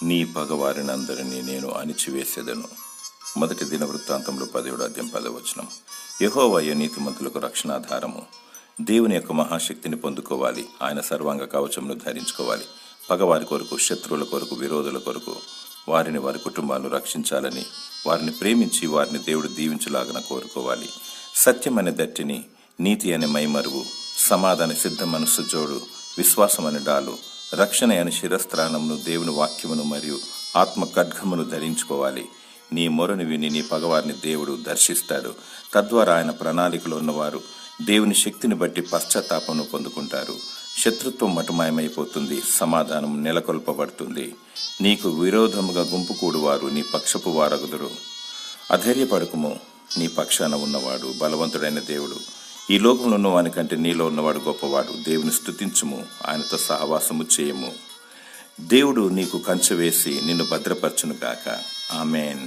నీ పగవారినందరినీ నేను అణిచివేసేదను. మొదటి దినవృత్తాంతంలో 10:10. యెహోవాయే నీతిమంతులకు రక్షణాధారము. దేవుని యొక్క మహాశక్తిని పొందుకోవాలి. ఆయన సర్వాంగ కవచమును ధరించుకోవాలి. పగవారి కొరకు, శత్రువుల కొరకు, విరోధుల కొరకు, వారిని వారి కుటుంబాలను రక్షించాలని, వారిని ప్రేమించి వారిని దేవుడు దీవించులాగన కోరుకోవాలి. సత్యం అనే దట్టిని, నీతి అనే మైమరువు, సమాధాన సిద్ధ మనస్సు జోడు, విశ్వాసం అనే డాలు, రక్షణ అనే శిరస్త్రాణమును, దేవుని వాక్యమును మరియు ఆత్మ ఖడ్గమును ధరించుకోవాలి. నీ మొరను విని నీ పగవారిని దేవుడు దర్శిస్తాడు. తద్వారా ఆయన ప్రణాళికలో ఉన్నవారు దేవుని శక్తిని బట్టి పశ్చాత్తాపమును పొందుకుంటారు. శత్రుత్వం మటుమాయమైపోతుంది, సమాధానం నెలకొల్పబడుతుంది. నీకు విరోధముగా గుంపు కూడువారు నీ పక్షపు వారగుదురు. అధైర్యపడకుము, నీ పక్షాన ఉన్నవాడు బలవంతుడైన దేవుడు. ఈ లోకంలో ఉన్నవాని కంటే నీలో ఉన్నవాడు గొప్పవాడు. దేవుని స్తుతించుము, ఆయనతో సహవాసము చేయము. దేవుడు నీకు కంచె వేసి నిన్ను భద్రపరచును గాక. ఆమేన్.